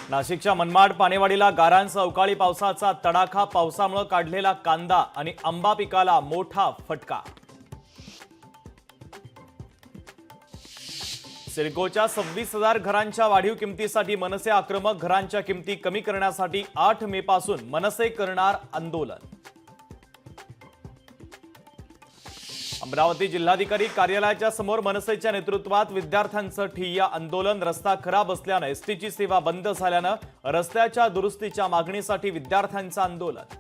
नाशिकच्या मनमाड पानेवाडीला गारांसह अवकाळी पावसाचा तडाखा। पावसामुळे काढलेला कांदा आणि आंबा पिकाला मोठा फटका। सिडकोच्या 26,000 घरांच्या वाढीव किमतीसाठी मनसे आक्रमक। घरांच्या किमती कमी करण्यासाठी 8 मे पासून मनसे करणार आंदोलन। अमरावती जिल्हाधिकारी कार्यालयाच्या समोर मनसेच्या नेतृत्वात विद्यार्थ्यांचं ठिय्या आंदोलन। रस्ता खराब असल्याने एसटीची सेवा बंद झाल्याने रस्त्याच्या दुरुस्तीच्या मागणीसाठी विद्यार्थ्यांचं आंदोलन।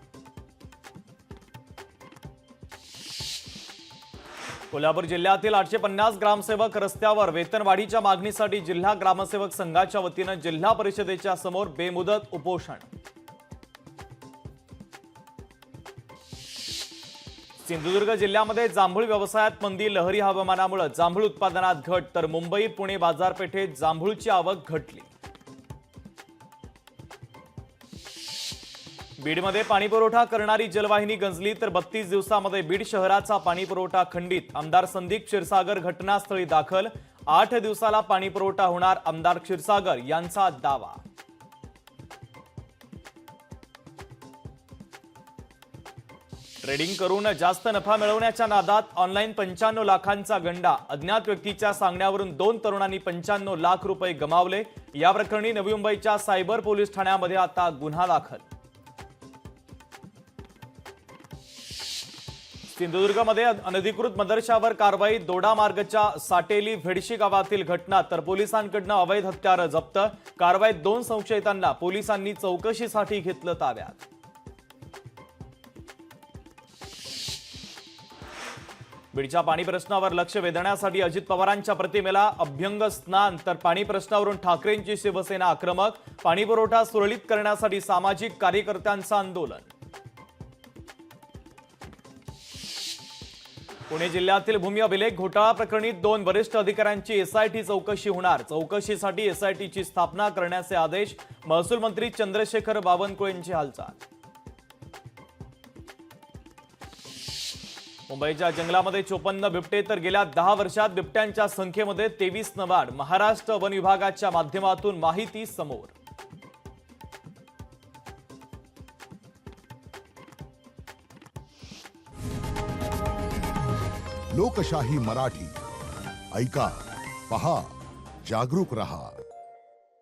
कोल्हापूर जिल्ह्यातील 850 ग्रामसेवक रस्त्यावर। वेतनवाढीच्या मागणीसाठी जिल्हा ग्रामसेवक संघाच्या वतीने जिल्हा परिषदेच्या समोर बेमुदत उपोषण। सिंधुदुर्ग जिल्ह्यामध्ये जांभूळ व्यवसायात मंदी। लहरी हवामानामुळे जांभूळ उत्पादनात घट, तर मुंबई पुणे बाजारपेठेत जांभूळची आवक घटली। बीडमध्ये पाणीपुरवठा करणारी जलवाहिनी गंजली, तर 32 दिवसांमध्ये बीड शहराचा पाणीपुरवठा खंडित। आमदार संदीप क्षीरसागर घटनास्थळी दाखल। 8 दिवसाला पाणीपुरवठा होणार, आमदार क्षीरसागर यांचा दावा। ट्रेडिंग करून जास्त नफा मिळवण्याच्या नादात ऑनलाईन 95 लाखांचा गंडा। अज्ञात व्यक्तीच्या सांगण्यावरून 2 तरुणांनी 95 लाख रुपये गमावले। या प्रकरणी नवी मुंबईच्या सायबर पोलीस ठाण्यामध्ये आता गुन्हा दाखल। सिंधुदुर्गमध्ये अनधिकृत मदरशावर कारवाई। दोडामार्गच्या साटेली भेडशी गावातील घटना, तर पोलिसांकडून अवैध हत्यारं जप्त। कारवाईत 2 संशयितांना पोलिसांनी चौकशीसाठी घेतलं ताब्यात। बीडच्या पाणी प्रश्नावर लक्ष वेधण्यासाठी अजित पवारांच्या प्रतिमेला अभ्यंग स्नान, तर पाणी प्रश्नावरून ठाकरेंची शिवसेना आक्रमक। पाणीपुरवठा सुरळीत करण्यासाठी सामाजिक कार्यकर्त्यांचं आंदोलन। पुणे जिल्ह्यातील भूमी अभिलेख घोटाळा प्रकरणी 2 वरिष्ठ अधिकाऱ्यांची एसआयटी चौकशी होणार। चौकशीसाठी एसआयटीची स्थापना करण्याचे आदेश। महसूल मंत्री चंद्रशेखर बावनकुळेंची हालचाल। मुंबईच्या जंगलामध्ये 54 बिबटे, तर गेल्या 10 वर्षात बिबट्यांच्या संख्येमध्ये 23 ने वाढ। महाराष्ट्र वन विभागाच्या माध्यमातून माहिती समोर। लोकशाही मराठी ऐका, पहा, जागरूक रहा।